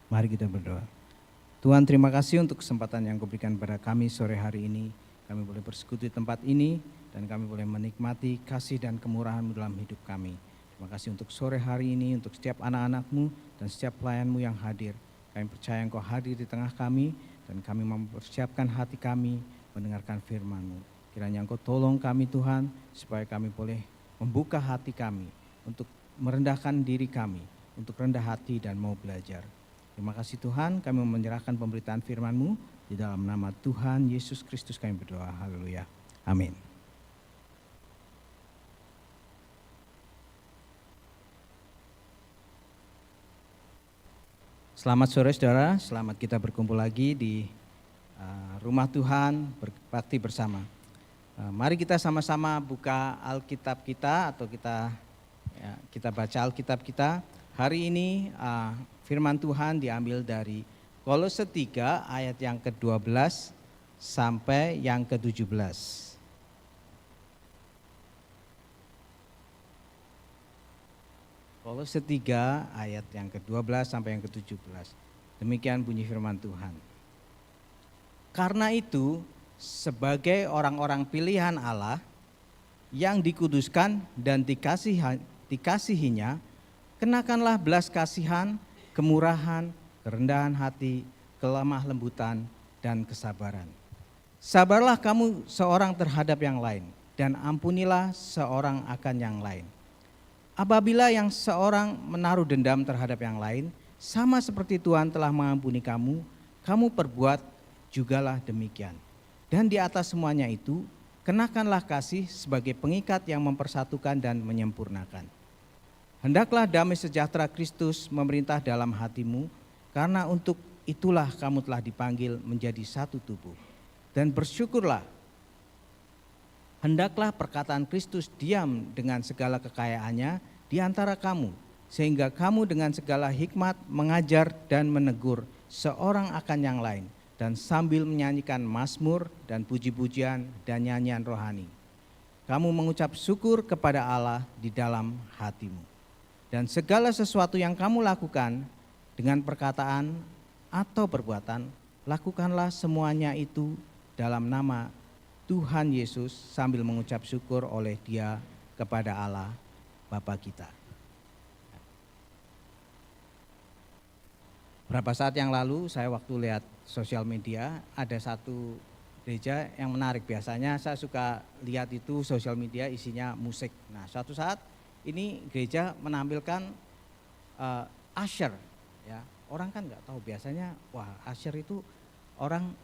Mari kita berdoa. Tuhan, terima kasih untuk kesempatan yang Kau berikan kepada kami sore hari ini. Kami boleh bersekutu di tempat ini dan kami boleh menikmati kasih dan kemurahan-Mu dalam hidup kami. Terima kasih untuk sore hari ini, untuk setiap anak-anak-Mu dan setiap pelayan-Mu yang hadir. Kami percaya Engkau hadir di tengah kami dan kami mempersiapkan hati kami mendengarkan firman-Mu. Kiranya Engkau tolong kami Tuhan, supaya kami boleh membuka hati kami untuk merendahkan diri kami, untuk rendah hati dan mau belajar. Terima kasih Tuhan, kami menyerahkan pemberitaan firman-Mu di dalam nama Tuhan Yesus Kristus kami berdoa. Haleluya. Amin. Selamat sore saudara, selamat kita berkumpul lagi di rumah Tuhan, berbakti bersama. Mari kita sama-sama buka Alkitab kita atau kita baca Alkitab kita. Hari ini firman Tuhan diambil dari Kolose 3 ayat yang ke-12 sampai yang ke-17. Kolose 3 ayat yang ke-12 sampai yang ke-17. Demikian bunyi firman Tuhan. Karena itu, sebagai orang-orang pilihan Allah yang dikuduskan dan dikasihinya, kenakanlah belas kasihan, kemurahan, kerendahan hati, kelemah lembutan, dan kesabaran. Sabarlah kamu seorang terhadap yang lain, dan ampunilah seorang akan yang lain. Apabila yang seorang menaruh dendam terhadap yang lain, sama seperti Tuhan telah mengampuni kamu, kamu perbuat jugalah demikian. Dan di atas semuanya itu, kenakanlah kasih sebagai pengikat yang mempersatukan dan menyempurnakan. Hendaklah damai sejahtera Kristus memerintah dalam hatimu, karena untuk itulah kamu telah dipanggil menjadi satu tubuh. Dan bersyukurlah, hendaklah perkataan Kristus diam dengan segala kekayaannya di antara kamu, sehingga kamu dengan segala hikmat mengajar dan menegur seorang akan yang lain, dan sambil menyanyikan mazmur dan puji-pujian dan nyanyian rohani. Kamu mengucap syukur kepada Allah di dalam hatimu. Dan segala sesuatu yang kamu lakukan dengan perkataan atau perbuatan, lakukanlah semuanya itu dalam nama Tuhan Yesus sambil mengucap syukur oleh Dia kepada Allah Bapa kita. Beberapa saat yang lalu saya waktu lihat sosial media, ada satu gereja yang menarik. Biasanya saya suka lihat itu sosial media isinya musik. Nah, suatu saat ini gereja menampilkan usher, ya. Orang kan nggak tahu, biasanya wah usher itu orang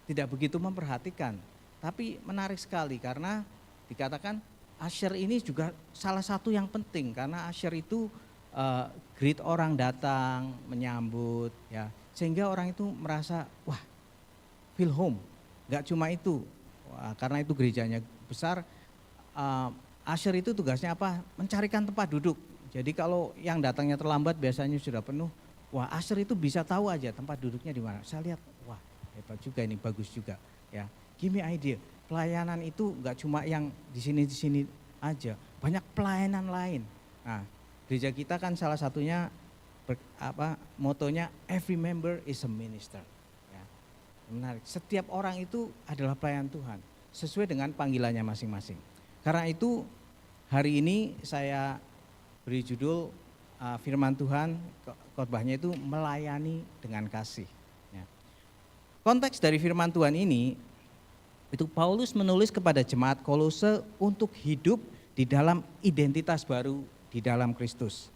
tidak begitu memperhatikan. Tapi menarik sekali karena dikatakan usher ini juga salah satu yang penting, karena usher itu greet orang datang, menyambut, ya, sehingga orang itu merasa wah feel home. Nggak cuma itu, karena itu gerejanya besar. Usher itu tugasnya apa? Mencarikan tempat duduk. Jadi kalau yang datangnya terlambat biasanya sudah penuh. Wah, usher itu bisa tahu aja tempat duduknya di mana. Saya lihat, wah hebat juga ini, bagus juga. Ya, give me idea. Pelayanan itu nggak cuma yang di sini aja. Banyak pelayanan lain. Nah, gereja kita kan salah satunya motonya every member is a minister. Ya, menarik. Setiap orang itu adalah pelayan Tuhan sesuai dengan panggilannya masing-masing. Karena itu hari ini saya beri judul firman Tuhan, khotbahnya itu melayani dengan kasih. Ya. Konteks dari firman Tuhan ini, itu Paulus menulis kepada jemaat Kolose untuk hidup di dalam identitas baru di dalam Kristus.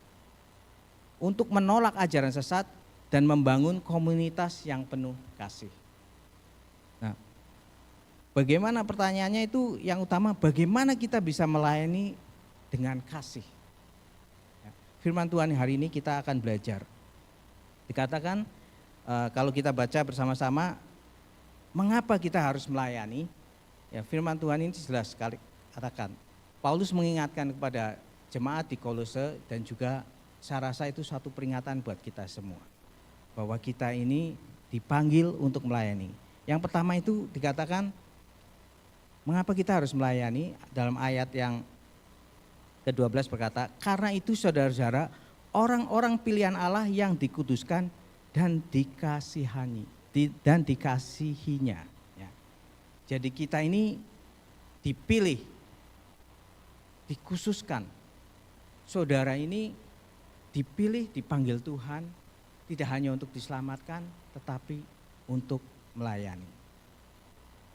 Untuk menolak ajaran sesat dan membangun komunitas yang penuh kasih. Nah, bagaimana pertanyaannya itu yang utama, bagaimana kita bisa melayani dengan kasih. Firman Tuhan hari ini kita akan belajar. Dikatakan kalau kita baca bersama-sama, mengapa kita harus melayani? Ya, firman Tuhan ini jelas sekali katakan. Paulus mengingatkan kepada jemaat di Kolose dan juga saya rasa itu satu peringatan buat kita semua. Bahwa kita ini dipanggil untuk melayani. Yang pertama itu dikatakan, mengapa kita harus melayani? Dalam ayat yang ke-12 berkata, karena itu saudara-saudara, orang-orang pilihan Allah yang dikuduskan dan dikasihinya. Ya. Jadi kita ini dipilih, dikhususkan. Saudara ini dipilih, dipanggil Tuhan, tidak hanya untuk diselamatkan, tetapi untuk melayani.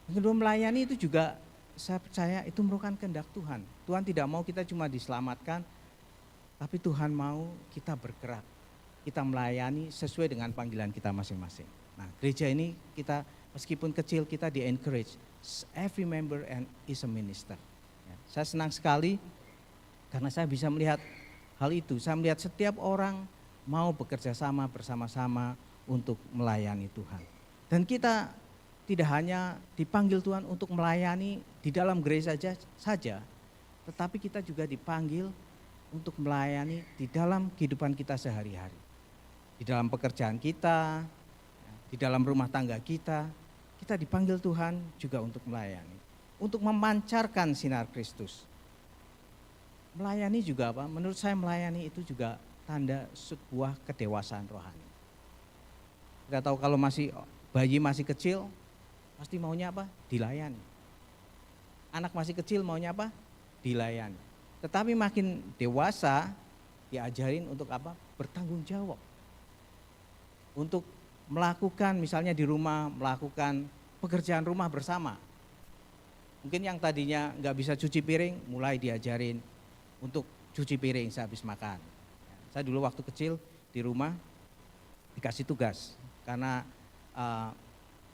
Yang kedua, melayani itu juga saya percaya itu merupakan kehendak Tuhan. Tuhan tidak mau kita cuma diselamatkan, tapi Tuhan mau kita bergerak, kita melayani sesuai dengan panggilan kita masing-masing. Nah, gereja ini kita meskipun kecil kita di-encourage, every member and is a minister. Ya, saya senang sekali karena saya bisa melihat hal itu. Saya melihat setiap orang mau bekerja sama bersama-sama untuk melayani Tuhan. Dan kita tidak hanya dipanggil Tuhan untuk melayani di dalam gereja saja, tetapi kita juga dipanggil untuk melayani di dalam kehidupan kita sehari-hari. Di dalam pekerjaan kita, di dalam rumah tangga kita dipanggil Tuhan juga untuk melayani. Untuk memancarkan sinar Kristus. Melayani juga apa? Menurut saya melayani itu juga tanda sebuah kedewasaan rohani. Kita tahu kalau bayi masih kecil, pasti maunya apa? Dilayani. Anak masih kecil maunya apa? Dilayani. Tetapi makin dewasa, diajarin untuk apa? Bertanggung jawab. Untuk melakukan misalnya di rumah, melakukan pekerjaan rumah bersama. Mungkin yang tadinya nggak bisa cuci piring, mulai diajarin untuk cuci piring sehabis makan. Saya dulu waktu kecil di rumah dikasih tugas karena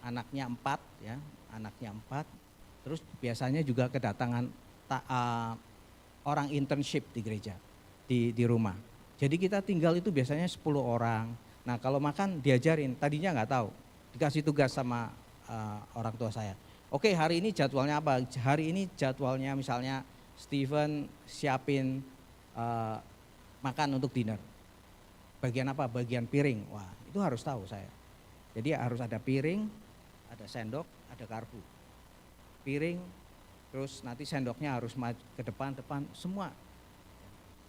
anaknya 4 ya, terus biasanya juga kedatangan orang internship di gereja di rumah. Jadi kita tinggal itu biasanya 10 orang. Nah kalau makan diajarin, tadinya nggak tahu, dikasih tugas sama orang tua saya. Oke, hari ini jadwalnya apa? Hari ini jadwalnya misalnya Steven siapin makan untuk dinner. Bagian apa? Bagian piring. Wah, itu harus tahu saya. Jadi harus ada piring, ada sendok, ada garpu. Piring, terus nanti sendoknya harus ke depan semua.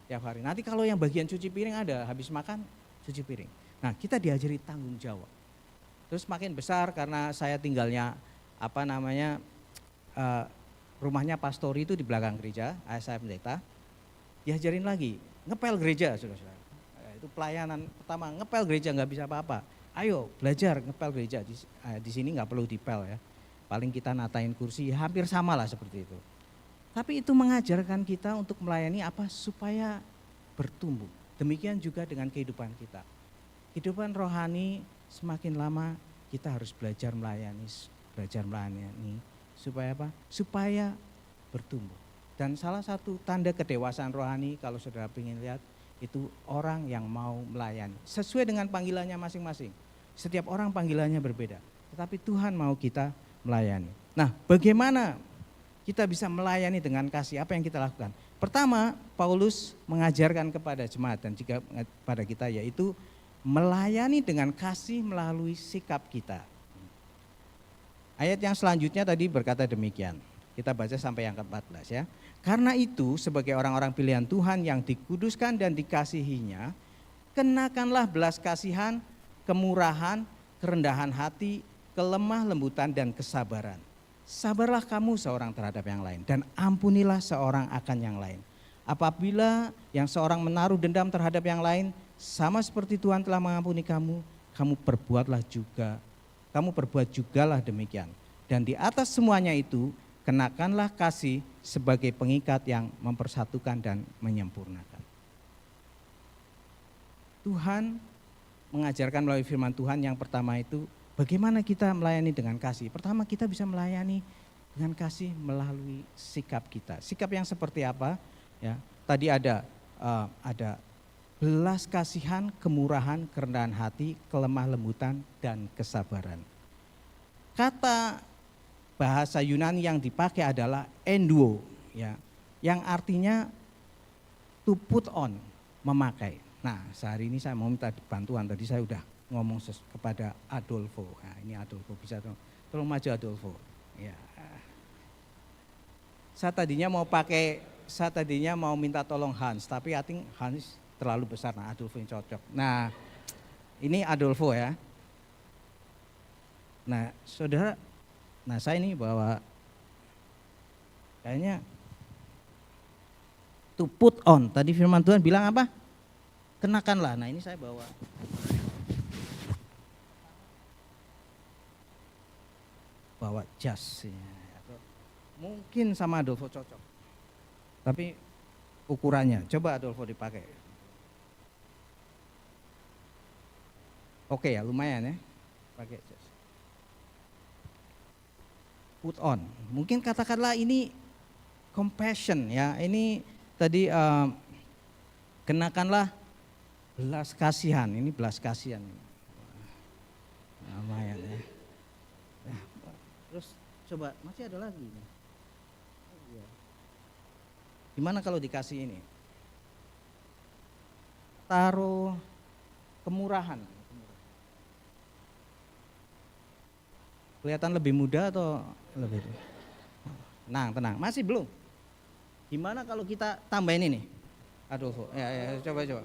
Tiap hari. Nanti kalau yang bagian cuci piring ada, habis makan cuci piring. Nah, kita diajari tanggung jawab. Terus makin besar karena saya tinggalnya rumahnya pastori itu di belakang gereja, ayah saya pendeta, diajarin lagi, ngepel gereja, saudara-saudara. Itu pelayanan pertama, ngepel gereja nggak bisa apa-apa. Ayo belajar ngepel gereja, di sini nggak perlu dipel ya. Paling kita natain kursi, hampir sama lah seperti itu. Tapi itu mengajarkan kita untuk melayani apa? Supaya bertumbuh. Demikian juga dengan kehidupan kita. Kehidupan rohani semakin lama kita harus belajar melayani. Supaya apa? Supaya bertumbuh. Dan salah satu tanda kedewasaan rohani kalau saudara ingin lihat itu orang yang mau melayani. Sesuai dengan panggilannya masing-masing. Setiap orang panggilannya berbeda. Tetapi Tuhan mau kita melayani. Nah, bagaimana kita bisa melayani dengan kasih? Apa yang kita lakukan? Pertama, Paulus mengajarkan kepada jemaat dan juga pada kita yaitu melayani dengan kasih melalui sikap kita. Ayat yang selanjutnya tadi berkata demikian. Kita baca sampai yang ke-14 ya. Karena itu sebagai orang-orang pilihan Tuhan yang dikuduskan dan dikasihinya, kenakanlah belas kasihan, kemurahan, kerendahan hati, kelemah lembutan dan kesabaran. Sabarlah kamu seorang terhadap yang lain dan ampunilah seorang akan yang lain. Apabila yang seorang menaruh dendam terhadap yang lain, sama seperti Tuhan telah mengampuni kamu, kamu perbuat jugalah demikian. Dan di atas semuanya itu, kenakanlah kasih sebagai pengikat yang mempersatukan dan menyempurnakan. Tuhan mengajarkan melalui firman Tuhan yang pertama itu, bagaimana kita melayani dengan kasih. Pertama kita bisa melayani dengan kasih melalui sikap kita. Sikap yang seperti apa? Ya, tadi ada belas kasihan, kemurahan, kerendahan hati, kelemah lembutan, dan kesabaran. Kata bahasa Yunani yang dipakai adalah enduo, ya, yang artinya to put on, memakai. Nah, sehari ini saya mau minta bantuan, tadi saya udah ngomong kepada Adolfo. Nah, ini Adolfo, bisa tolong maju Adolfo. Ya. Saya tadinya mau minta tolong Hans, tapi I think Hans terlalu besar, nah Adolfo yang cocok. Nah, Ini Adolfo ya. Nah, saudara, nah saya ini bawa kayaknya to put on. Tadi firman Tuhan bilang apa? Kenakanlah. Nah ini saya bawa jas. Ya. Mungkin sama Adolfo cocok. Tapi ukurannya, coba Adolfo dipakai. Oke ya, lumayan ya. Pakai jas. Put on. Mungkin katakanlah ini compassion ya. Ini tadi kenakanlah belas kasihan. Ini belas kasihan. Lumayan ya. Nah, terus coba masih ada lagi nih. Gimana kalau dikasih ini? Taruh kemurahan. Kelihatan lebih muda atau lebih? Tenang, masih belum. Gimana kalau kita tambahin ini? Adolfo, ya, coba.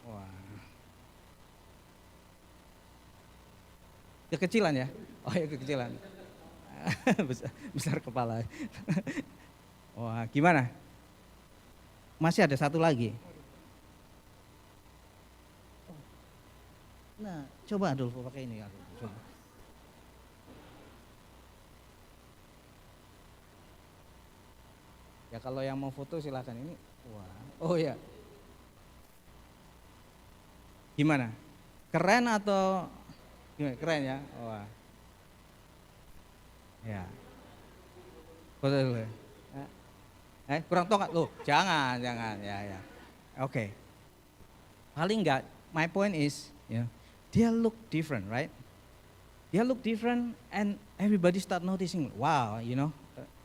Wah. Kekecilan ya? Oh ya kekecilan. besar kepala. Wah, gimana? Masih ada satu lagi. Nah, coba Adolfo pakai ini. Coba. Ya kalau yang mau foto silakan ini. Wah, oh ya. Gimana? Keren atau gimana? Keren ya? Wah. Ya. Foto dulu ya. Kurang tongkat loh, jangan, ya. Oke. Paling enggak, my point is, dia look different, right? Dia look different and everybody start noticing, wow,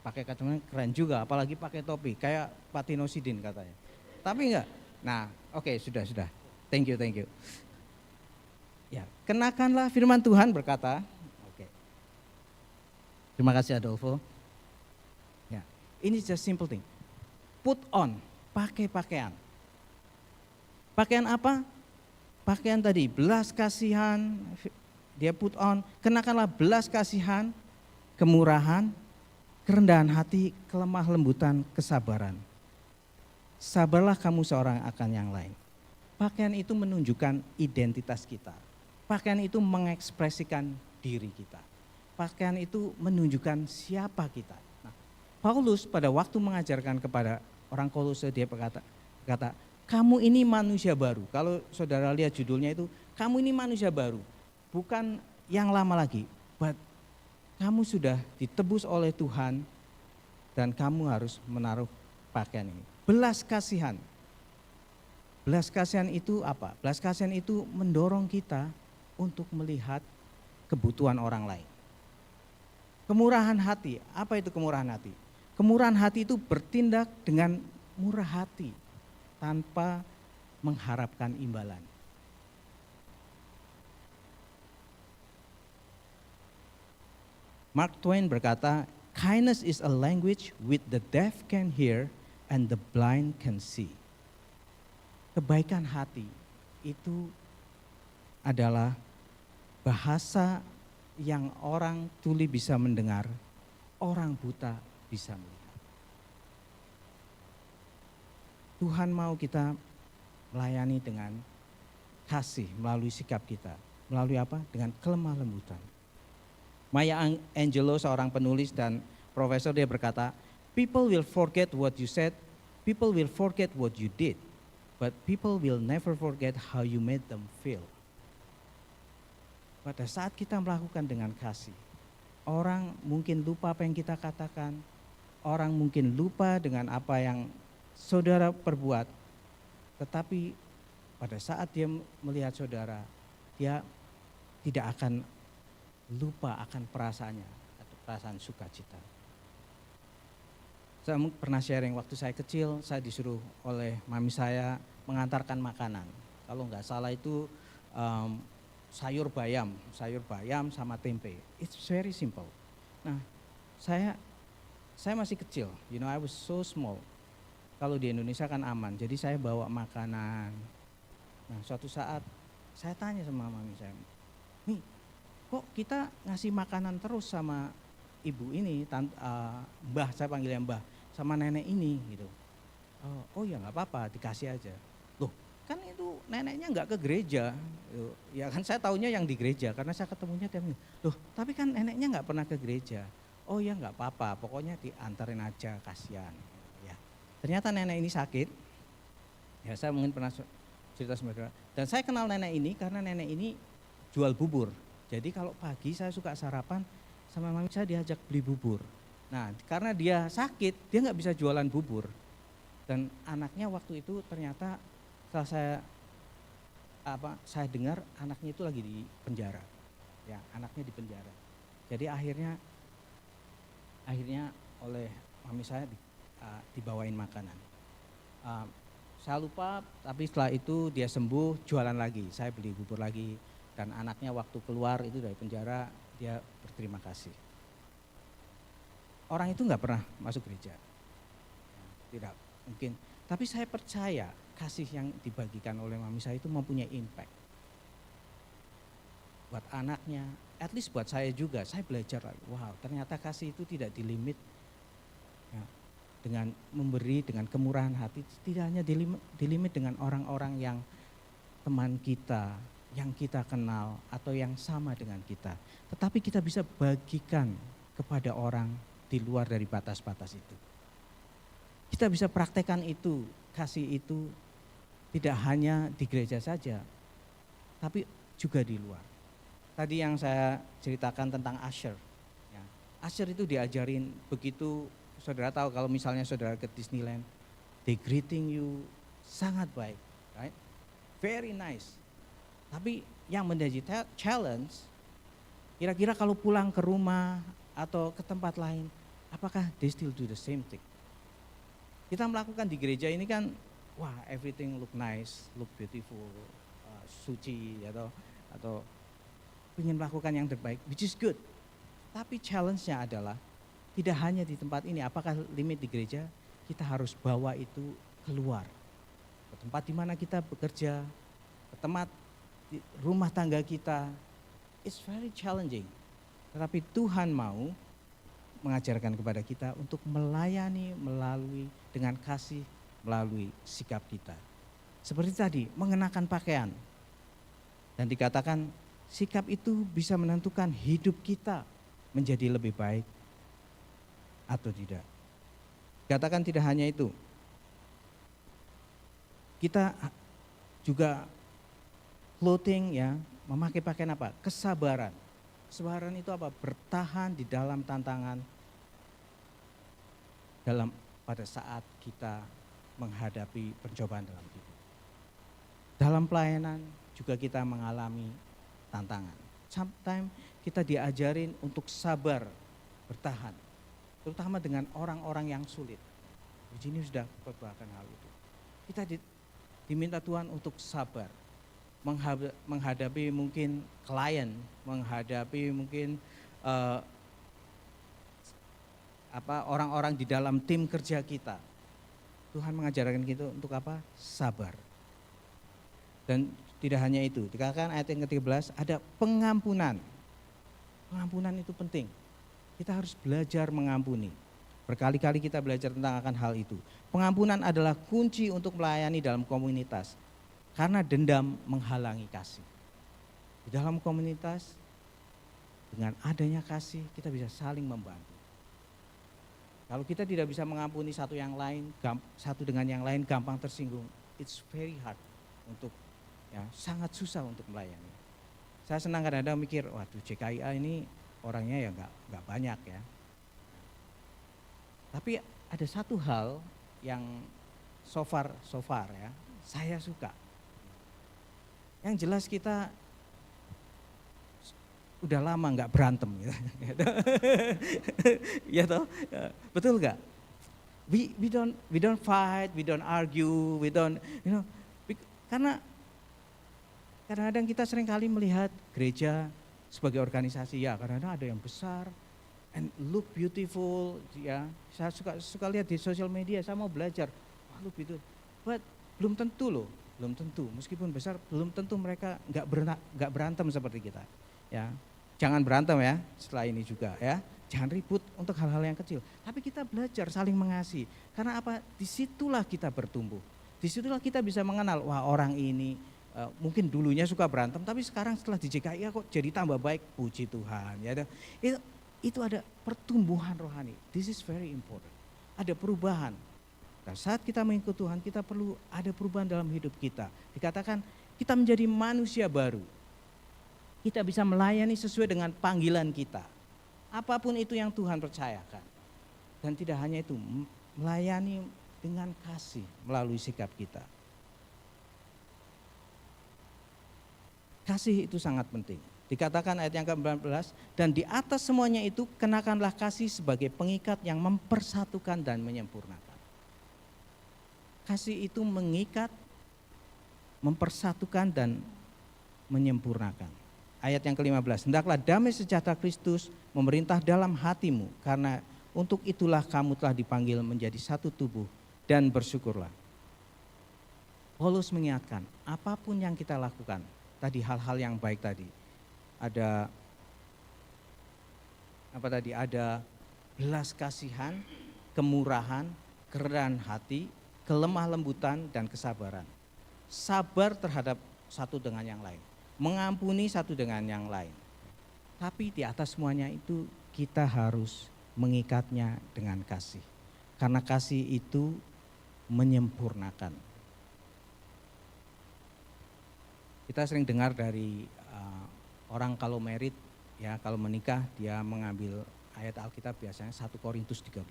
pakai kacamata keren juga, apalagi pakai topi, kayak Patino Sidin katanya. Tapi enggak, nah, oke, sudah, thank you. Ya, kenakanlah firman Tuhan berkata, oke. Terima kasih Adolfo. Ini just simple thing. Put on, pakai pakaian. Pakaian apa? Pakaian tadi, belas kasihan, dia put on. Kenakanlah belas kasihan, kemurahan, kerendahan hati, kelemah lembutan, kesabaran. Sabarlah kamu seorang akan yang lain. Pakaian itu menunjukkan identitas kita. Pakaian itu mengekspresikan diri kita. Pakaian itu menunjukkan siapa kita. Paulus pada waktu mengajarkan kepada orang Kolose dia berkata, kamu ini manusia baru. Kalau saudara lihat judulnya itu, kamu ini manusia baru. Bukan yang lama lagi, but kamu sudah ditebus oleh Tuhan dan kamu harus menaruh pakaian ini. Belas kasihan. Belas kasihan itu apa? Belas kasihan itu mendorong kita untuk melihat kebutuhan orang lain. Kemurahan hati, apa itu kemurahan hati? Kemurahan hati itu bertindak dengan murah hati tanpa mengharapkan imbalan. Mark Twain berkata, kindness is a language which the deaf can hear and the blind can see. Kebaikan hati itu adalah bahasa yang orang tuli bisa mendengar, orang buta bisa melihat. Tuhan mau kita melayani dengan kasih melalui sikap kita. Melalui apa? Dengan kelemah lembutan. Maya Angelou, seorang penulis dan profesor, dia berkata, people will forget what you said, people will forget what you did, but people will never forget how you made them feel. Pada saat kita melakukan dengan kasih, orang mungkin lupa apa yang kita katakan, orang mungkin lupa dengan apa yang saudara perbuat, tetapi pada saat dia melihat saudara, dia tidak akan lupa akan perasaannya atau perasaan sukacita. Saya pernah sharing waktu saya kecil, saya disuruh oleh mami saya mengantarkan makanan. Kalau nggak salah itu sayur bayam sama tempe. It's very simple. Nah, saya masih kecil, I was so small. Kalau di Indonesia kan aman, jadi saya bawa makanan. Nah, suatu saat Saya tanya sama mami saya, nih kok kita ngasih makanan terus sama ibu ini, mbah, saya panggilnya mbah, sama nenek ini gitu. Oh ya nggak apa-apa, dikasih aja. Loh kan itu neneknya nggak ke gereja, ya kan saya taunya yang di gereja karena saya ketemunya tiap minggu. Loh tapi kan neneknya nggak pernah ke gereja. Oh ya nggak apa-apa, pokoknya diantarin aja, kasihan. Ya ternyata nenek ini sakit. Ya saya mungkin pernah cerita sama. Dan saya kenal nenek ini karena nenek ini jual bubur. Jadi kalau pagi saya suka sarapan sama mami saya diajak beli bubur. Nah karena dia sakit, dia nggak bisa jualan bubur. Dan anaknya waktu itu ternyata setelah saya dengar anaknya itu lagi di penjara. Ya anaknya di penjara. Jadi akhirnya oleh mami saya dibawain makanan. Saya lupa, tapi setelah itu dia sembuh, jualan lagi, saya beli bubur lagi, dan anaknya waktu keluar itu dari penjara, dia berterima kasih. Orang itu nggak pernah masuk gereja, tidak mungkin, tapi saya percaya kasih yang dibagikan oleh mami saya itu mempunyai impact. Buat anaknya, at least buat saya juga, saya belajar lagi, wow ternyata kasih itu tidak dilimit. Ya, dengan memberi, dengan kemurahan hati, tidak hanya dilimit dengan orang-orang yang teman kita, yang kita kenal atau yang sama dengan kita. Tetapi kita bisa bagikan kepada orang di luar dari batas-batas itu. Kita bisa praktekkan itu, kasih itu tidak hanya di gereja saja, tapi juga di luar. Tadi yang saya ceritakan tentang usher. Ya, usher itu diajarin begitu. Saudara tahu kalau misalnya saudara ke Disneyland, they greeting you sangat baik, right? Very nice. Tapi yang menjadi challenge, kira-kira kalau pulang ke rumah atau ke tempat lain, apakah they still do the same thing? Kita melakukan di gereja ini kan, wah everything look nice, look beautiful, suci atau ingin melakukan yang terbaik, which is good. Tapi challenge-nya adalah tidak hanya di tempat ini, apakah limit di gereja, kita harus bawa itu keluar. Ke tempat di mana kita bekerja, ke tempat di rumah tangga kita, it's very challenging. Tetapi Tuhan mau mengajarkan kepada kita untuk melayani melalui dengan kasih, melalui sikap kita. Seperti tadi, mengenakan pakaian. Dan dikatakan sikap itu bisa menentukan hidup kita menjadi lebih baik atau tidak. Katakan tidak hanya itu. Kita juga clothing ya, memakai pakaian apa? Kesabaran. Kesabaran itu apa? Bertahan di dalam tantangan pada saat kita menghadapi pencobaan dalam hidup. Dalam pelayanan juga kita mengalami tantangan. Sometimes kita diajarin untuk sabar, bertahan. Terutama dengan orang-orang yang sulit. Virginia sudah berbahakan hal itu. Kita diminta Tuhan untuk sabar, menghadapi mungkin klien, menghadapi mungkin orang-orang di dalam tim kerja kita. Tuhan mengajarkan kita untuk apa? Sabar. Dan tidak hanya itu, dikatakan ayat yang ke-13 ada pengampunan. Pengampunan itu penting. Kita harus belajar mengampuni. Berkali-kali kita belajar tentang akan hal itu. Pengampunan adalah kunci untuk melayani dalam komunitas. Karena dendam menghalangi kasih. Di dalam komunitas, dengan adanya kasih, kita bisa saling membantu. Kalau kita tidak bisa mengampuni satu dengan yang lain gampang tersinggung, it's very hard untuk, ya sangat susah untuk melayani. Saya senang kadang-kadang mikir, waduh JKIA ini orangnya ya nggak banyak ya. Tapi ada satu hal yang so far ya, saya suka. Yang jelas kita udah lama nggak berantem gitu. Ya toh, betul nggak? We don't fight, we don't argue, karena kadang-kadang kita seringkali melihat gereja sebagai organisasi, ya kadang-kadang ada yang besar and look beautiful, ya saya suka lihat di sosial media, saya mau belajar, wah look beautiful, but belum tentu loh Belum tentu, meskipun besar belum tentu mereka nggak berantem seperti kita. Ya, jangan berantem ya setelah ini juga ya. Jangan ribut untuk hal-hal yang kecil. Tapi kita belajar saling mengasihi. Karena apa? Disitulah kita bertumbuh. Disitulah kita bisa mengenal, wah orang ini mungkin dulunya suka berantem, tapi sekarang setelah di JKI kok jadi tambah baik. Puji Tuhan. Ya, itu ada pertumbuhan rohani. This is very important. Ada perubahan. Nah, saat kita mengikut Tuhan, kita perlu ada perubahan dalam hidup kita. Dikatakan kita menjadi manusia baru. Kita bisa melayani sesuai dengan panggilan kita. Apapun itu yang Tuhan percayakan. Dan tidak hanya itu, melayani dengan kasih melalui sikap kita. Kasih itu sangat penting. Dikatakan ayat yang ke-19, dan di atas semuanya itu kenakanlah kasih sebagai pengikat yang mempersatukan dan menyempurnakan. Kasih itu mengikat, mempersatukan dan menyempurnakan. Ayat yang ke-15, hendaklah damai sejahtera Kristus memerintah dalam hatimu, karena untuk itulah kamu telah dipanggil menjadi satu tubuh, dan bersyukurlah. Paulus mengingatkan, apapun yang kita lakukan, tadi hal-hal yang baik tadi, ada belas kasihan, kemurahan, kerendahan hati, kelemah lembutan dan kesabaran. Sabar terhadap satu dengan yang lain. Mengampuni satu dengan yang lain. Tapi di atas semuanya itu kita harus mengikatnya dengan kasih. Karena kasih itu menyempurnakan. Kita sering dengar dari orang kalau merit, ya kalau menikah dia mengambil ayat Alkitab biasanya 1 Korintus 13.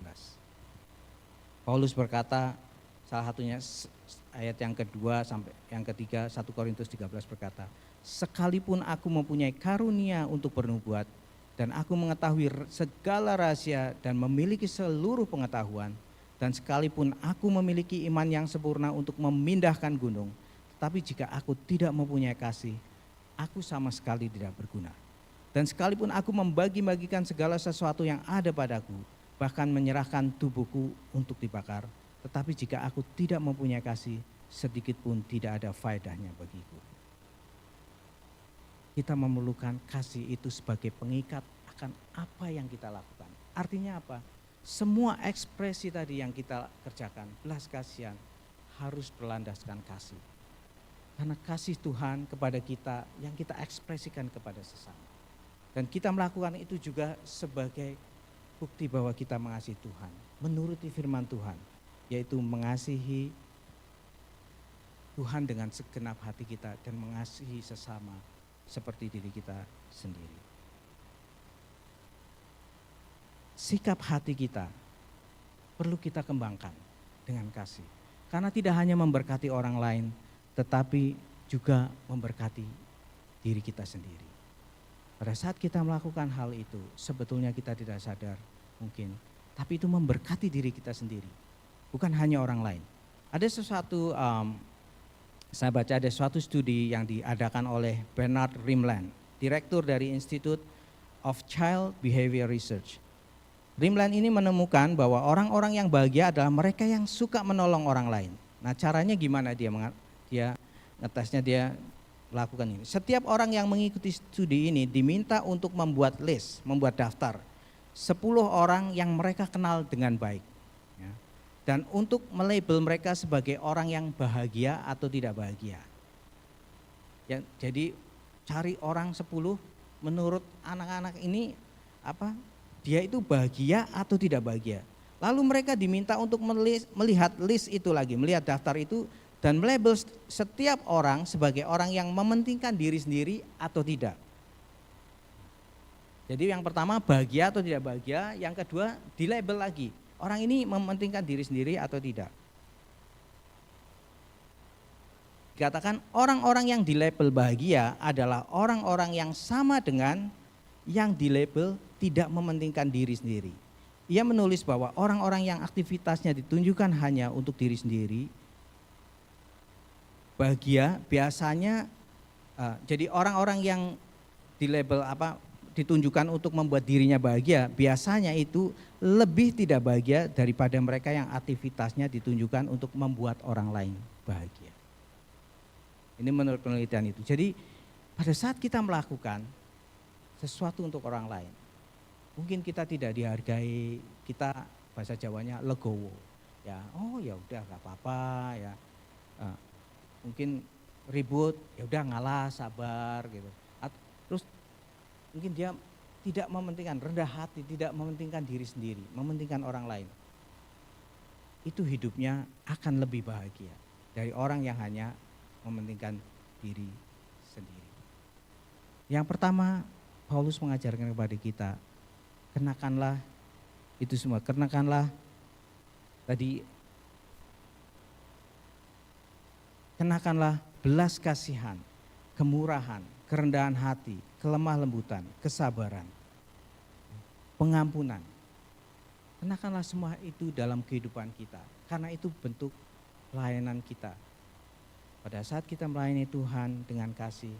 Paulus berkata, salah satunya ayat yang kedua sampai yang ketiga 1 Korintus 13 berkata, sekalipun aku mempunyai karunia untuk bernubuat dan aku mengetahui segala rahasia dan memiliki seluruh pengetahuan, dan sekalipun aku memiliki iman yang sempurna untuk memindahkan gunung, tapi jika aku tidak mempunyai kasih, aku sama sekali tidak berguna. Dan sekalipun aku membagi-bagikan segala sesuatu yang ada padaku, bahkan menyerahkan tubuhku untuk dibakar, tetapi jika aku tidak mempunyai kasih, sedikit pun tidak ada faedahnya bagiku. Kita memerlukan kasih itu sebagai pengikat akan apa yang kita lakukan. Artinya apa? Semua ekspresi tadi yang kita kerjakan, belas kasihan, harus berlandaskan kasih. Karena kasih Tuhan kepada kita yang kita ekspresikan kepada sesama. Dan kita melakukan itu juga sebagai bukti bahwa kita mengasihi Tuhan. Menuruti firman Tuhan, yaitu mengasihi Tuhan dengan segenap hati kita dan mengasihi sesama seperti diri kita sendiri. Sikap hati kita perlu kita kembangkan dengan kasih. Karena tidak hanya memberkati orang lain, tetapi juga memberkati diri kita sendiri. Pada saat kita melakukan hal itu, sebetulnya kita tidak sadar mungkin, tapi itu memberkati diri kita sendiri, bukan hanya orang lain. Ada sesuatu, saya baca ada suatu studi yang diadakan oleh Bernard Rimland, direktur dari Institute of Child Behavior Research. Rimland ini menemukan bahwa orang-orang yang bahagia adalah mereka yang suka menolong orang lain. Nah, caranya gimana dia ngetesnya, dia lakukan ini. Setiap orang yang mengikuti studi ini diminta untuk membuat list, membuat daftar 10 orang yang mereka kenal dengan baik. Ya. Dan untuk melabel mereka sebagai orang yang bahagia atau tidak bahagia. Ya, jadi cari orang 10 menurut anak-anak ini dia itu bahagia atau tidak bahagia. Lalu mereka diminta untuk melihat list itu lagi, melihat daftar itu dan melabel setiap orang sebagai orang yang mementingkan diri sendiri atau tidak. Jadi yang pertama bahagia atau tidak bahagia, yang kedua dilabel lagi. Orang ini mementingkan diri sendiri atau tidak. Dikatakan orang-orang yang dilabel bahagia adalah orang-orang yang sama dengan yang dilabel tidak mementingkan diri sendiri. Ia menulis bahwa orang-orang yang aktivitasnya ditunjukkan hanya untuk diri sendiri, bahagia biasanya, jadi orang-orang yang dilabel ditunjukkan untuk membuat dirinya bahagia, biasanya itu lebih tidak bahagia daripada mereka yang aktivitasnya ditunjukkan untuk membuat orang lain bahagia. Ini menurut penelitian itu. Jadi pada saat kita melakukan sesuatu untuk orang lain, mungkin kita tidak dihargai, kita bahasa Jawanya legowo. Ya, oh ya udah nggak apa-apa ya. Mungkin ribut, ya udah ngalah, sabar gitu. Terus mungkin dia tidak mementingkan, rendah hati, tidak mementingkan diri sendiri, mementingkan orang lain. Itu hidupnya akan lebih bahagia dari orang yang hanya mementingkan diri sendiri. Yang pertama, Paulus mengajarkan kepada kita, kenakanlah itu semua, kenakanlah tadi, kenakanlah belas kasihan, kemurahan, kerendahan hati, kelemah lembutan, kesabaran, pengampunan. Kenakanlah semua itu dalam kehidupan kita, karena itu bentuk pelayanan kita. Pada saat kita melayani Tuhan dengan kasih,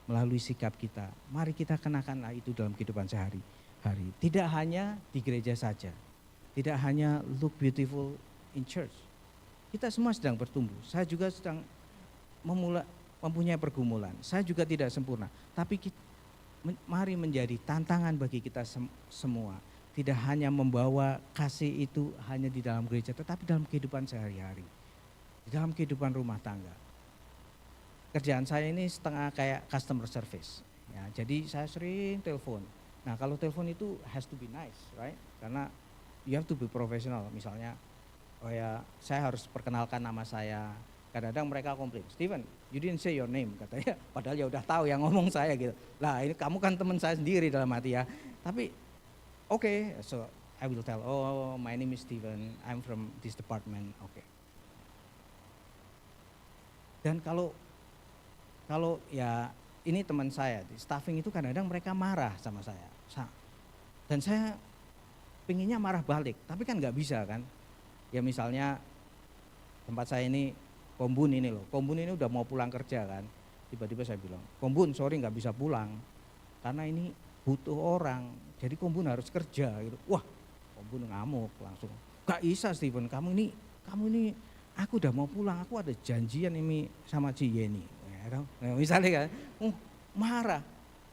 melalui sikap kita, mari kita kenakanlah itu dalam kehidupan sehari-hari. Tidak hanya di gereja saja, tidak hanya look beautiful in church. Kita semua sedang bertumbuh, saya juga sedang mempunyai pergumulan, saya juga tidak sempurna. Tapi mari menjadi tantangan bagi kita semua. Tidak hanya membawa kasih itu hanya di dalam gereja, tetapi dalam kehidupan sehari-hari, di dalam kehidupan rumah tangga. Kerjaan saya ini setengah kayak customer service. Ya, jadi saya sering telepon. Nah kalau telepon itu has to be nice, right? Karena you have to be professional. Misalnya, oh ya saya harus perkenalkan nama saya. Kadang-kadang mereka komplain, Steven, you didn't say your name, katanya. Padahal ya udah tahu yang ngomong saya gitu. Lah ini kamu kan teman saya sendiri dalam hati ya. Tapi okay, so I will tell, oh my name is Steven, I'm from this department, okay. Dan kalau ya ini teman saya di staffing itu kadang-kadang mereka marah sama saya. Dan saya pinginnya marah balik, tapi kan nggak bisa kan. Ya misalnya tempat saya ini Kombun ini loh, Kombun ini udah mau pulang kerja kan. Tiba-tiba saya bilang, Kombun sorry nggak bisa pulang, karena ini butuh orang, jadi Kombun harus kerja gitu. Wah, Kombun ngamuk langsung. Gak bisa Steven, kamu ini aku udah mau pulang, aku ada janjian ini sama Ci Yeni. Ya, nah, misalnya kan, marah.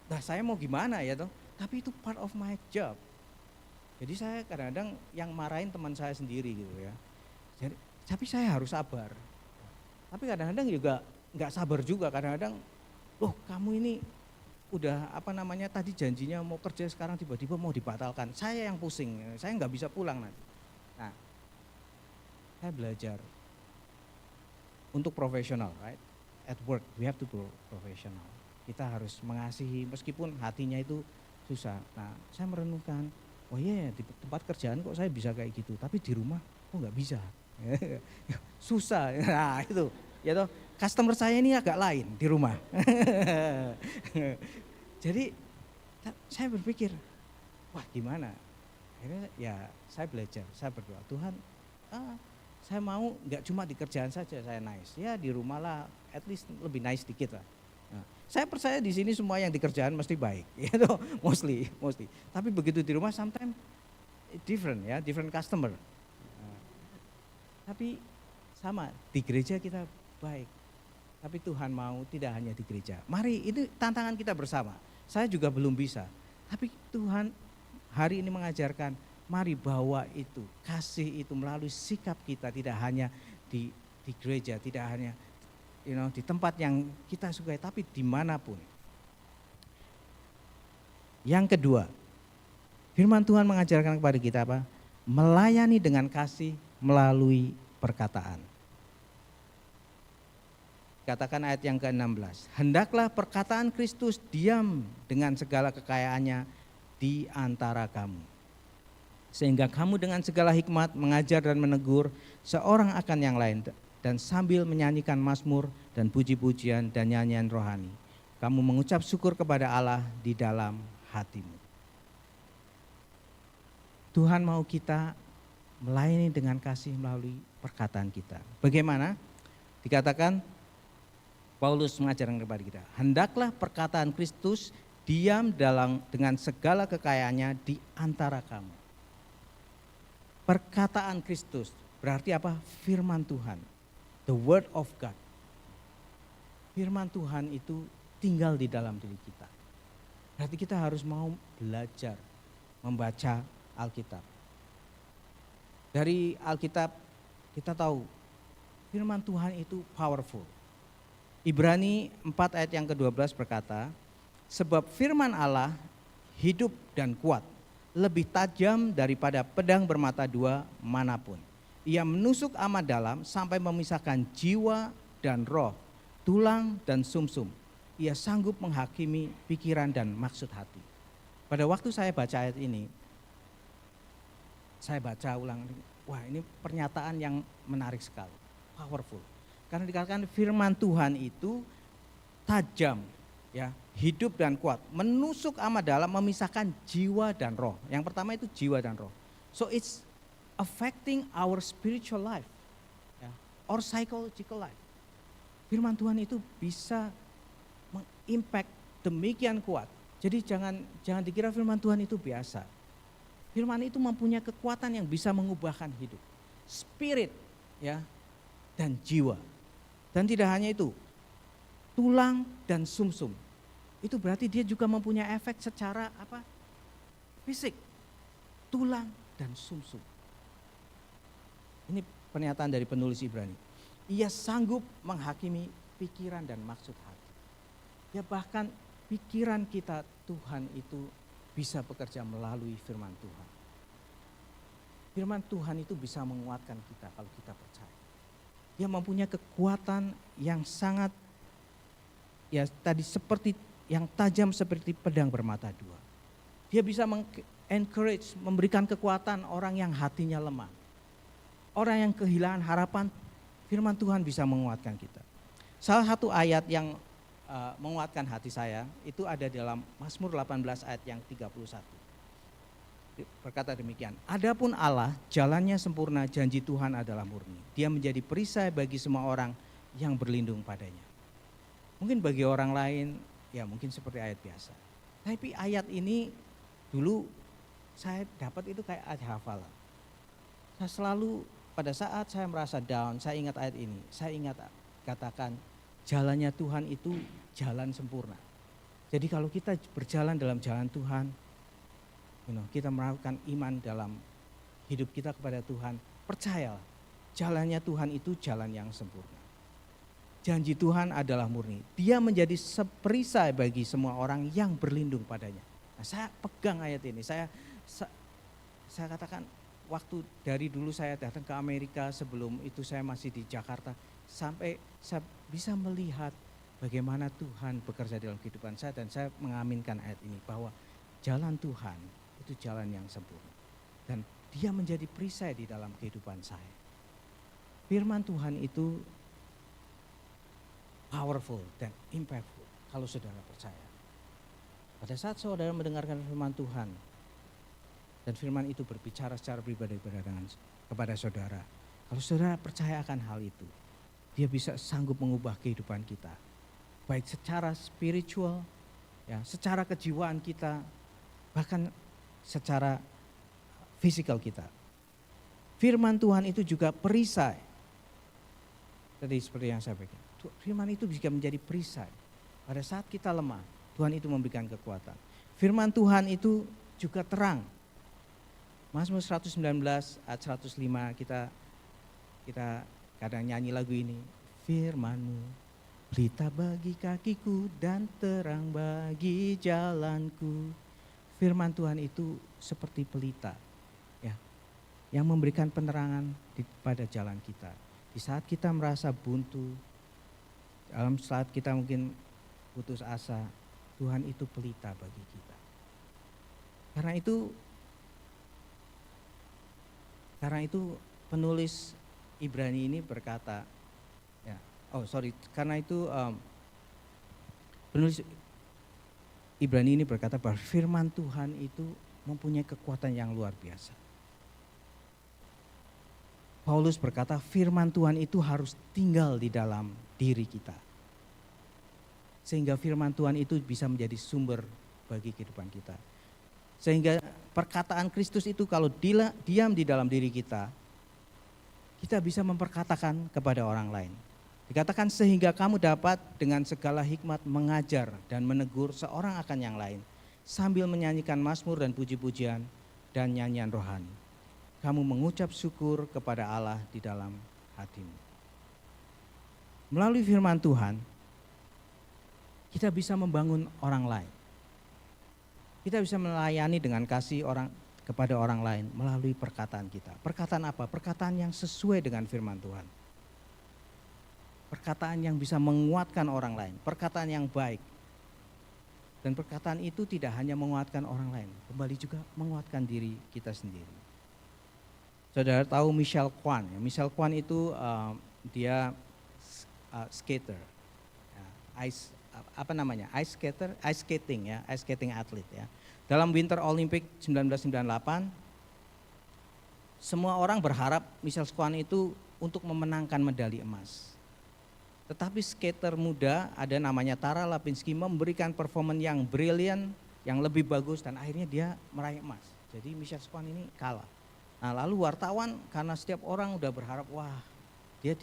Nah saya mau gimana ya toh? Tapi itu part of my job. Jadi saya kadang-kadang yang marahin teman saya sendiri gitu ya. Jadi, tapi saya harus sabar. Tapi kadang-kadang juga nggak sabar juga. Kadang-kadang, loh kamu ini udah tadi janjinya mau kerja sekarang tiba-tiba mau dibatalkan. Saya yang pusing, saya nggak bisa pulang nanti. Nah, saya belajar untuk profesional, right? At work we have to be professional. Kita harus mengasihi meskipun hatinya itu susah. Nah, saya merenungkan, oh iya di tempat kerjaan kok saya bisa kayak gitu, tapi di rumah kok nggak bisa. Susah. Nah, itu ya toh, customer saya ini agak lain di rumah. Jadi saya berpikir, wah gimana? Akhirnya ya saya belajar, saya berdoa, Tuhan saya mau nggak cuma di kerjaan saja saya nice, ya di rumah lah at least lebih nice dikit lah. Nah, saya percaya di sini semua yang di kerjaan mesti baik, ya toh, mostly. Tapi begitu di rumah sometimes different ya, different customer. Tapi sama, di gereja kita baik. Tapi Tuhan mau tidak hanya di gereja. Mari, itu tantangan kita bersama. Saya juga belum bisa. Tapi Tuhan hari ini mengajarkan, mari bawa itu, kasih itu melalui sikap kita. Tidak hanya di gereja, tidak hanya di tempat yang kita sukai, tapi dimanapun. Yang kedua, firman Tuhan mengajarkan kepada kita apa? Melayani dengan kasih melalui perkataan. Katakan ayat yang ke-16. Hendaklah perkataan Kristus diam dengan segala kekayaannya di antara kamu. Sehingga kamu dengan segala hikmat mengajar dan menegur seorang akan yang lain. Dan sambil menyanyikan mazmur dan puji-pujian dan nyanyian rohani. Kamu mengucap syukur kepada Allah di dalam hatimu. Tuhan mau kita melayani dengan kasih melalui perkataan kita. Bagaimana? Dikatakan Paulus mengajarkan kepada kita, hendaklah perkataan Kristus diam dengan segala kekayaannya di antara kamu. Perkataan Kristus berarti apa? Firman Tuhan, the word of God. firman Tuhan itu tinggal di dalam diri kita. Berarti kita harus mau belajar membaca Alkitab. Dari Alkitab kita tahu firman Tuhan itu powerful. Ibrani 4 ayat yang ke-12 berkata, sebab firman Allah hidup dan kuat, lebih tajam daripada pedang bermata dua manapun. Ia menusuk amat dalam sampai memisahkan jiwa dan roh, tulang dan sumsum. Ia sanggup menghakimi pikiran dan maksud hati. Pada waktu saya baca ayat ini, saya baca ulang, wah ini pernyataan yang menarik sekali, powerful. Karena dikatakan firman Tuhan itu tajam, ya, hidup dan kuat, menusuk amat dalam, memisahkan jiwa dan roh. Yang pertama itu jiwa dan roh. So it's affecting our spiritual life, ya, or psychological life. Firman Tuhan itu bisa mengimpact demikian kuat. Jadi jangan dikira firman Tuhan itu biasa. Firman itu mempunyai kekuatan yang bisa mengubahkan hidup, spirit, ya, dan jiwa. Dan tidak hanya itu, tulang dan sumsum. Itu berarti dia juga mempunyai efek secara apa? Fisik. Tulang dan sumsum. Ini pernyataan dari penulis Ibrani. Ia sanggup menghakimi pikiran dan maksud hati. Ya bahkan pikiran kita Tuhan itu bisa bekerja melalui firman Tuhan. Firman Tuhan itu bisa menguatkan kita kalau kita percaya. Dia mempunyai kekuatan yang sangat, ya tadi seperti yang tajam seperti pedang bermata dua. Dia bisa encourage, memberikan kekuatan orang yang hatinya lemah. Orang yang kehilangan harapan, firman Tuhan bisa menguatkan kita. Salah satu ayat yang menguatkan hati saya itu ada dalam Mazmur 18 ayat yang 31. Berkata demikian, adapun Allah jalannya sempurna, janji Tuhan adalah murni. Dia menjadi perisai bagi semua orang yang berlindung padanya. Mungkin bagi orang lain ya mungkin seperti ayat biasa. Tapi ayat ini dulu saya dapat itu kayak ayat hafalan. Saya selalu pada saat saya merasa down, saya ingat ayat ini. Saya ingat katakan jalannya Tuhan itu jalan sempurna. Jadi kalau kita berjalan dalam jalan Tuhan, kita melakukan iman dalam hidup kita kepada Tuhan, percayalah jalannya Tuhan itu jalan yang sempurna. Janji Tuhan adalah murni. Dia menjadi perisai bagi semua orang yang berlindung padanya. Nah, saya pegang ayat ini. Saya katakan waktu dari dulu saya datang ke Amerika, sebelum itu saya masih di Jakarta, sampai saya bisa melihat bagaimana Tuhan bekerja dalam kehidupan saya, dan saya mengaminkan ayat ini bahwa jalan Tuhan itu jalan yang sempurna. Dan dia menjadi perisai di dalam kehidupan saya. Firman Tuhan itu powerful dan impactful kalau saudara percaya. Pada saat saudara mendengarkan firman Tuhan, dan firman itu berbicara secara pribadi kepada saudara, kalau saudara percaya akan hal itu, dia bisa sanggup mengubah kehidupan kita. Baik secara spiritual, ya, secara kejiwaan kita, bahkan secara fisikal kita. Firman Tuhan itu juga perisai. Tadi seperti yang saya bilang, firman itu bisa menjadi perisai. Pada saat kita lemah, Tuhan itu memberikan kekuatan. Firman Tuhan itu juga terang. Mazmur 119 ayat 105 kita kadang nyanyi lagu ini. Firman-Mu pelita bagi kakiku dan terang bagi jalanku. Firman Tuhan itu seperti pelita, ya, yang memberikan penerangan pada jalan kita. Di saat kita merasa buntu, dalam saat kita mungkin putus asa, Tuhan itu pelita bagi kita. Karena itu penulis Ibrani ini berkata, ya, karena itu penulis Ibrani ini berkata bahwa firman Tuhan itu mempunyai kekuatan yang luar biasa. Paulus berkata firman Tuhan itu harus tinggal di dalam diri kita. Sehingga firman Tuhan itu bisa menjadi sumber bagi kehidupan kita. Sehingga perkataan Kristus itu kalau diam di dalam diri kita, kita bisa memperkatakan kepada orang lain. Dikatakan sehingga kamu dapat dengan segala hikmat mengajar dan menegur seorang akan yang lain, sambil menyanyikan mazmur dan puji-pujian dan nyanyian rohani. Kamu mengucap syukur kepada Allah di dalam hatimu. Melalui firman Tuhan, kita bisa membangun orang lain. Kita bisa melayani dengan kasih kepada orang lain melalui perkataan kita. Perkataan apa? Perkataan yang sesuai dengan firman Tuhan. Perkataan yang bisa menguatkan orang lain, perkataan yang baik. Dan perkataan itu tidak hanya menguatkan orang lain, kembali juga menguatkan diri kita sendiri. Saudara tahu Michelle Kwan, ya. Michelle Kwan itu dia skater, ya, ice skating ya, ice skating atlet ya. Dalam Winter Olympic 1998, semua orang berharap Michelle Kwan itu untuk memenangkan medali emas. Tetapi skater muda ada namanya Tara Lipinski memberikan performan yang brilian, yang lebih bagus dan akhirnya dia meraih emas. Jadi Michelle Kwan ini kalah. Nah lalu wartawan karena setiap orang udah berharap wah dia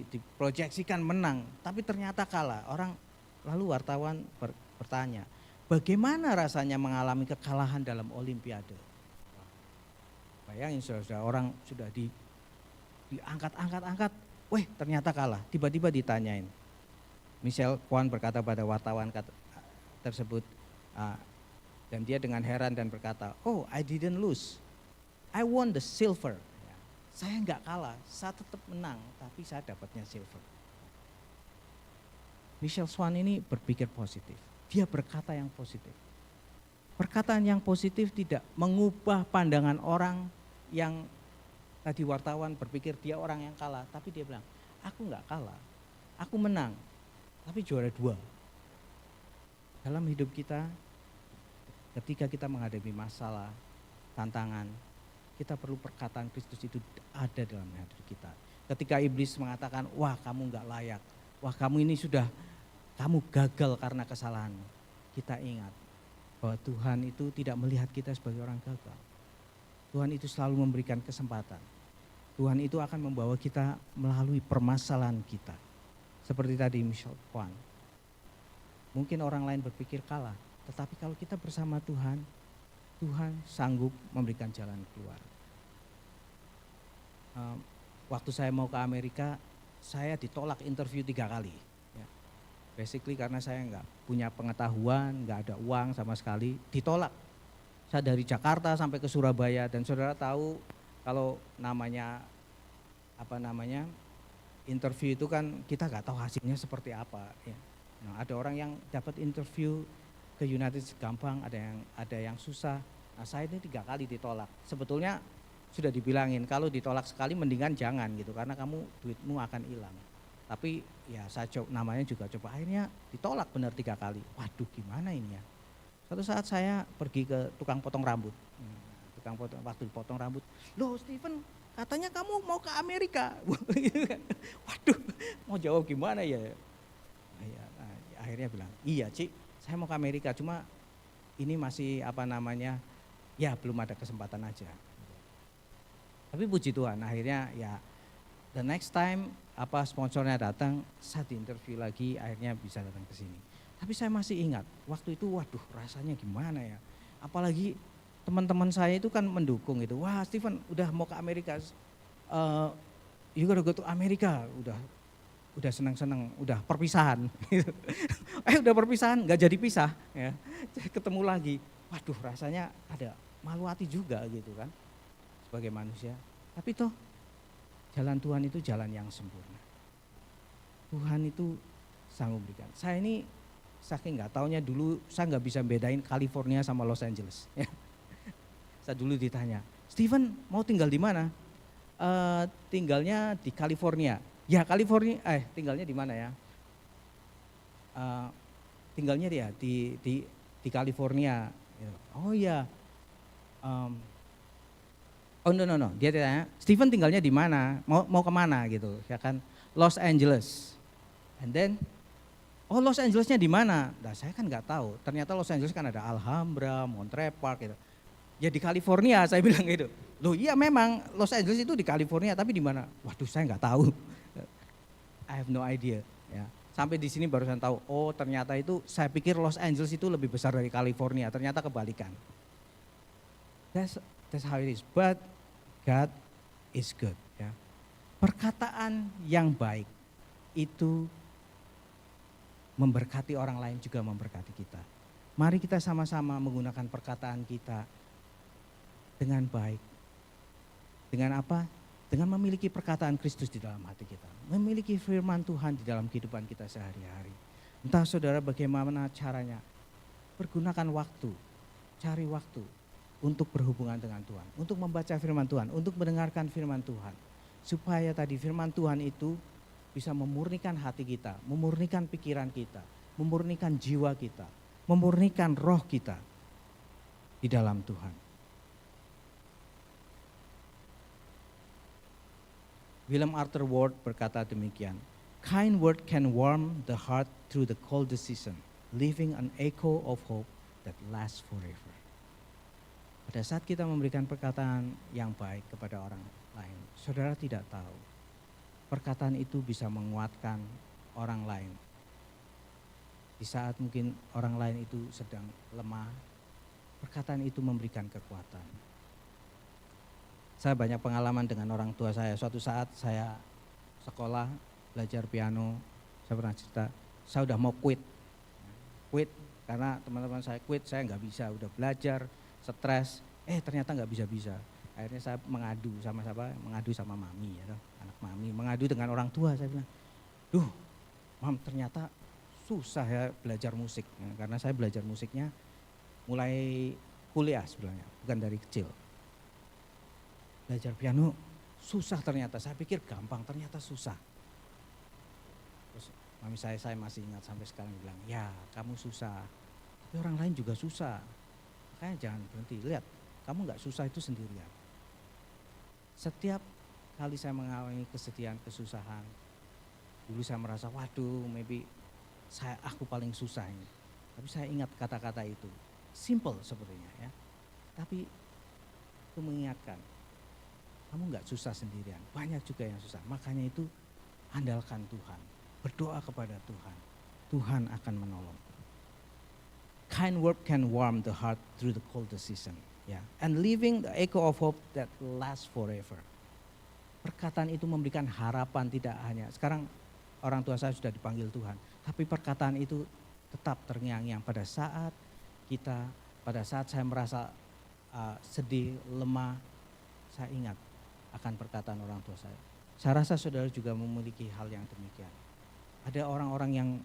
diproyeksikan menang, tapi ternyata kalah. Lalu wartawan bertanya, bagaimana rasanya mengalami kekalahan dalam Olimpiade? Bayangin saudara, orang sudah diangkat, ternyata kalah. Tiba-tiba ditanyain. Michelle Kwan berkata pada wartawan tersebut, dan dia dengan heran dan berkata, oh I didn't lose, I won the silver. Saya enggak kalah, saya tetap menang, tapi saya dapatnya silver. Michelle Kwan ini berpikir positif, dia berkata yang positif. Perkataan yang positif tidak mengubah pandangan orang yang tadi wartawan berpikir dia orang yang kalah, tapi dia bilang, aku enggak kalah, aku menang, tapi juara 2. Dalam hidup kita, ketika kita menghadapi masalah, tantangan, kita perlu perkataan Kristus itu ada dalam hati kita. Ketika iblis mengatakan, wah kamu enggak layak, wah kamu gagal karena kesalahanmu. Kita ingat bahwa Tuhan itu tidak melihat kita sebagai orang gagal. Tuhan itu selalu memberikan kesempatan. Tuhan itu akan membawa kita melalui permasalahan kita. Seperti tadi Michelle Kwan. Mungkin orang lain berpikir kalah, tetapi kalau kita bersama Tuhan, Tuhan sanggup memberikan jalan keluar. Waktu saya mau ke Amerika, saya ditolak interview 3 kali. Ya. Basically karena saya nggak punya pengetahuan, nggak ada uang sama sekali, ditolak. Saya dari Jakarta sampai ke Surabaya dan saudara tahu kalau interview itu kan kita nggak tahu hasilnya seperti apa. Ya. Nah, ada orang yang dapat interview ke United States gampang, ada yang susah. Nah, saya ini 3 kali ditolak. Sebetulnya sudah dibilangin kalau ditolak sekali mendingan jangan gitu karena duitmu akan hilang. Tapi ya saya namanya juga coba, akhirnya ditolak benar 3 kali. Waduh gimana ini ya. Suatu saat saya pergi ke tukang potong rambut. Waktu dipotong rambut, loh Stephen katanya kamu mau ke Amerika. Waduh mau jawab gimana ya. Akhirnya bilang, iya Cik saya mau ke Amerika cuma ini masih ya belum ada kesempatan aja. Tapi puji Tuhan akhirnya ya the next time sponsornya datang, saya diinterview lagi akhirnya bisa datang ke sini. Tapi saya masih ingat waktu itu waduh rasanya gimana ya. Apalagi teman-teman saya itu kan mendukung itu. Wah Stephen udah mau ke Amerika, you gotta go to Amerika, udah senang-senang, udah perpisahan. Udah perpisahan, nggak jadi pisah, ya. Ketemu lagi, waduh rasanya ada malu hati juga gitu kan, sebagai manusia. Tapi toh jalan Tuhan itu jalan yang sempurna. Tuhan itu sanggup berikan. Saya ini saking nggak taunya dulu saya nggak bisa bedain California sama Los Angeles. Ya. Saya dulu ditanya, Stephen mau tinggal di mana? Tinggalnya di California. Ya California, tinggalnya di mana ya? Tinggalnya dia di California. Oh iya. No. Dia tanya, Stephen tinggalnya di mana? Mau kemana gitu? Ya kan, Los Angeles. And then, Los Angelesnya di mana? Nah saya kan nggak tahu. Ternyata Los Angeles kan ada Alhambra, Monterey Park gitu. Ya di California saya bilang gitu. Loh iya memang Los Angeles itu di California, tapi di mana? Waduh saya nggak tahu. I have no idea. Ya. Sampai di sini barusan tahu, oh ternyata itu saya pikir Los Angeles itu lebih besar dari California, ternyata kebalikan. That's how it is. But God is good. Ya. Perkataan yang baik itu memberkati orang lain juga memberkati kita. Mari kita sama-sama menggunakan perkataan kita dengan baik. Dengan apa? Dengan memiliki perkataan Kristus di dalam hati kita. Memiliki firman Tuhan di dalam kehidupan kita sehari-hari. Entah saudara bagaimana caranya. Pergunakan waktu, cari waktu untuk berhubungan dengan Tuhan. Untuk membaca firman Tuhan, untuk mendengarkan firman Tuhan. Supaya tadi firman Tuhan itu bisa memurnikan hati kita, memurnikan pikiran kita, memurnikan jiwa kita, memurnikan roh kita di dalam Tuhan. William Arthur Ward berkata demikian, kind word can warm the heart through the coldest season, leaving an echo of hope that lasts forever. Pada saat kita memberikan perkataan yang baik kepada orang lain, saudara tidak tahu, perkataan itu bisa menguatkan orang lain. Di saat mungkin orang lain itu sedang lemah, perkataan itu memberikan kekuatan. Saya banyak pengalaman dengan orang tua saya. Suatu saat saya sekolah, belajar piano, saya pernah cerita, saya udah mau quit karena teman-teman saya quit, saya nggak bisa, udah belajar, stres, ternyata nggak bisa-bisa. Akhirnya saya mengadu sama siapa? Mengadu sama mami, ya, anak mami, mengadu dengan orang tua. Saya bilang, mam ternyata susah ya belajar musik, ya, karena saya belajar musiknya mulai kuliah sebenarnya, bukan dari kecil. Belajar piano susah ternyata, saya pikir gampang, ternyata susah. Terus mami saya masih ingat sampai sekarang bilang, ya kamu susah, tapi orang lain juga susah. Makanya jangan berhenti, lihat kamu gak susah itu sendirian. Setiap kali saya mengalami kesedihan, kesusahan, dulu saya merasa waduh maybe aku paling susah ini. Tapi saya ingat kata-kata itu, simple sepertinya ya. Tapi itu mengingatkan, kamu gak susah sendirian, banyak juga yang susah. Makanya itu andalkan Tuhan, berdoa kepada Tuhan, Tuhan akan menolong. Kind word can warm the heart through the coldest season, ya. And leaving the echo of hope that lasts forever. Perkataan itu memberikan harapan, tidak hanya sekarang orang tua saya sudah dipanggil Tuhan, tapi perkataan itu tetap terngiang-ngiang pada saat saya merasa sedih, lemah, saya ingat akan perkataan orang tua saya. Saya rasa saudara juga memiliki hal yang demikian. Ada orang-orang yang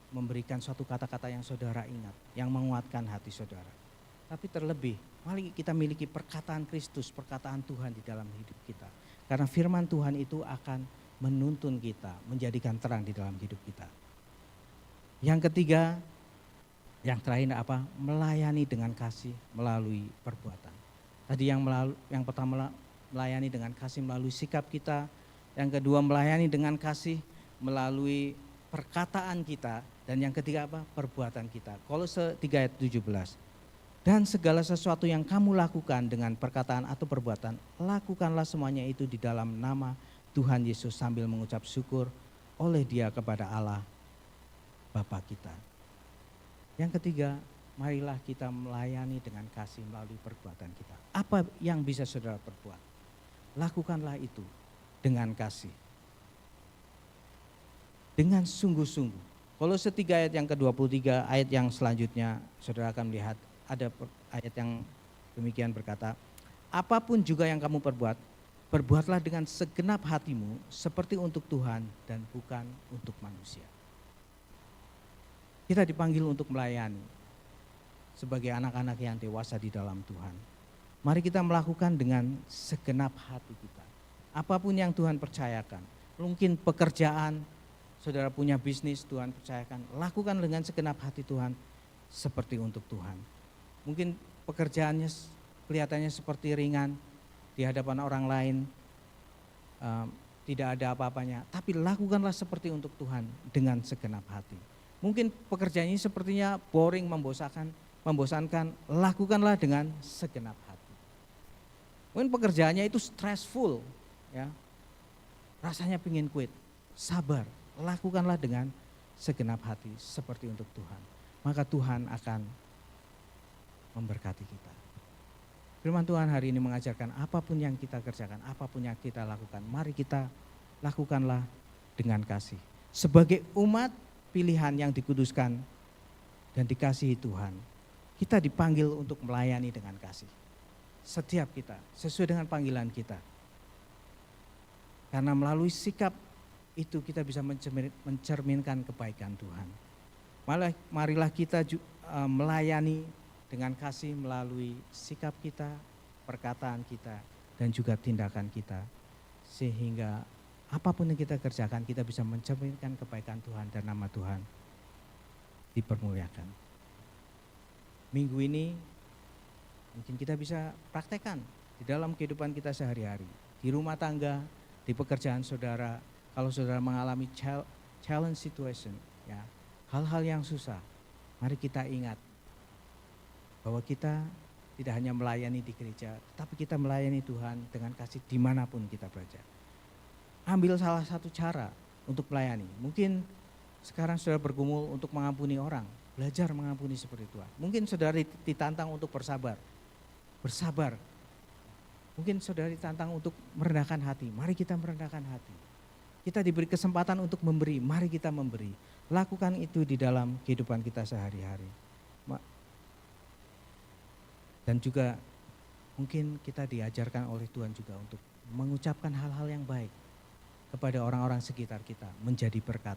memberikan suatu kata-kata yang saudara ingat, yang menguatkan hati saudara. Tapi terlebih, mari kita miliki perkataan Kristus, perkataan Tuhan di dalam hidup kita. Karena firman Tuhan itu akan menuntun kita, menjadikan terang di dalam hidup kita. Yang ketiga, yang terakhir apa? Melayani dengan kasih melalui perbuatan. Tadi yang pertama melayani dengan kasih melalui sikap kita, yang kedua melayani dengan kasih melalui perkataan kita, dan yang ketiga apa? Perbuatan kita. Kolose 3 ayat 17. Dan segala sesuatu yang kamu lakukan dengan perkataan atau perbuatan, lakukanlah semuanya itu di dalam nama Tuhan Yesus sambil mengucap syukur oleh Dia kepada Allah Bapa kita. Yang ketiga, marilah kita melayani dengan kasih melalui perbuatan kita. Apa yang bisa saudara perbuat? Lakukanlah itu dengan kasih. Dengan sungguh-sungguh. Kolose 3 ayat yang ke-23, ayat yang selanjutnya saudara akan melihat ada ayat yang demikian berkata, apapun juga yang kamu perbuat, perbuatlah dengan segenap hatimu seperti untuk Tuhan dan bukan untuk manusia. Kita dipanggil untuk melayani sebagai anak-anak yang dewasa di dalam Tuhan. Mari kita melakukan dengan segenap hati kita. Apapun yang Tuhan percayakan, mungkin pekerjaan, saudara punya bisnis Tuhan percayakan, lakukan dengan segenap hati Tuhan seperti untuk Tuhan. Mungkin pekerjaannya kelihatannya seperti ringan di hadapan orang lain, tidak ada apa-apanya, tapi lakukanlah seperti untuk Tuhan dengan segenap hati. Mungkin pekerjaannya sepertinya boring, membosankan, lakukanlah dengan segenap hati. Mungkin pekerjaannya itu stressful, ya. Rasanya pengen quit. Sabar, lakukanlah dengan segenap hati seperti untuk Tuhan. Maka Tuhan akan memberkati kita. Firman Tuhan hari ini mengajarkan apapun yang kita kerjakan, apapun yang kita lakukan, mari kita lakukanlah dengan kasih. Sebagai umat pilihan yang dikuduskan dan dikasihi Tuhan, kita dipanggil untuk melayani dengan kasih. Setiap kita, sesuai dengan panggilan kita. Karena melalui sikap itu kita bisa mencerminkan kebaikan Tuhan. Marilah kita melayani dengan kasih melalui sikap kita, perkataan kita, dan juga tindakan kita. Sehingga apapun yang kita kerjakan, kita bisa mencerminkan kebaikan Tuhan dan nama Tuhan dipermuliakan. Minggu ini mungkin kita bisa praktekkan di dalam kehidupan kita sehari-hari. Di rumah tangga, di pekerjaan saudara, kalau saudara mengalami challenge situation, ya, hal-hal yang susah, mari kita ingat bahwa kita tidak hanya melayani di gereja, tetapi kita melayani Tuhan dengan kasih dimanapun kita berada. Ambil salah satu cara untuk melayani. Mungkin sekarang saudara bergumul untuk mengampuni orang, belajar mengampuni seperti Tuhan. Mungkin saudara ditantang untuk bersabar. Mungkin saudara ditantang untuk merendahkan hati, mari kita merendahkan hati. Kita diberi kesempatan untuk memberi, mari kita memberi. Lakukan itu di dalam kehidupan kita sehari-hari. Dan juga mungkin kita diajarkan oleh Tuhan juga untuk mengucapkan hal-hal yang baik kepada orang-orang sekitar kita, menjadi berkat.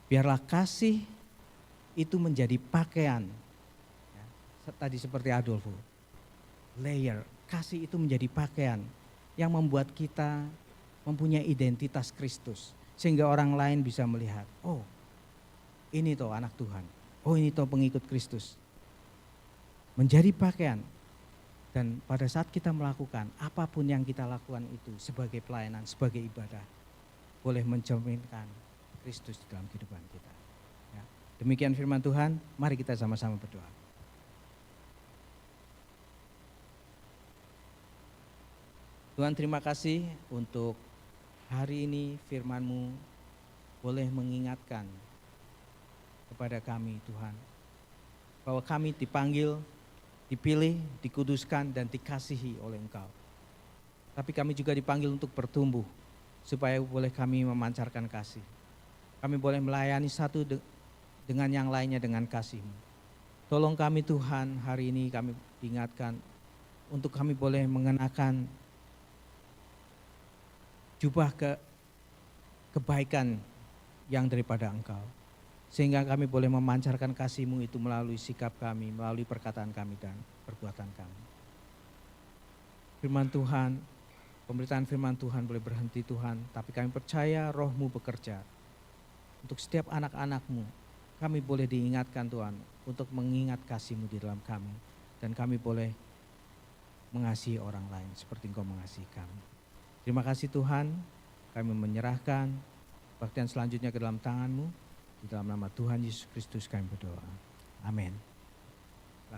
Biarlah kasih itu menjadi pakaian. Ya, tadi seperti Adolfo, layer, kasih itu menjadi pakaian yang membuat kita mempunyai identitas Kristus. Sehingga orang lain bisa melihat, oh ini toh anak Tuhan, oh ini toh pengikut Kristus. Menjadi pakaian, dan pada saat kita melakukan apapun yang kita lakukan itu sebagai pelayanan, sebagai ibadah, boleh mencerminkan Kristus di dalam kehidupan kita. Ya. Demikian firman Tuhan, mari kita sama-sama berdoa. Tuhan, terima kasih untuk hari ini firman-Mu boleh mengingatkan kepada kami Tuhan, bahwa kami dipanggil, dipilih, dikuduskan, dan dikasihi oleh Engkau. Tapi kami juga dipanggil untuk bertumbuh, supaya boleh kami memancarkan kasih. Kami boleh melayani satu dengan yang lainnya dengan kasih-Mu. Tolong kami Tuhan, hari ini kami diingatkan untuk kami boleh mengenakan jubah kebaikan yang daripada Engkau. Sehingga kami boleh memancarkan kasih-Mu itu melalui sikap kami, melalui perkataan kami dan perbuatan kami. Firman Tuhan, pemberitaan firman Tuhan boleh berhenti Tuhan, tapi kami percaya Roh-Mu bekerja. Untuk setiap anak-anak-Mu, kami boleh diingatkan Tuhan, untuk mengingat kasih-Mu di dalam kami. Dan kami boleh mengasihi orang lain seperti Engkau mengasihi kami. Terima kasih Tuhan, kami menyerahkan bagian selanjutnya ke dalam tangan-Mu. Di dalam nama Tuhan Yesus Kristus kami berdoa. Amin.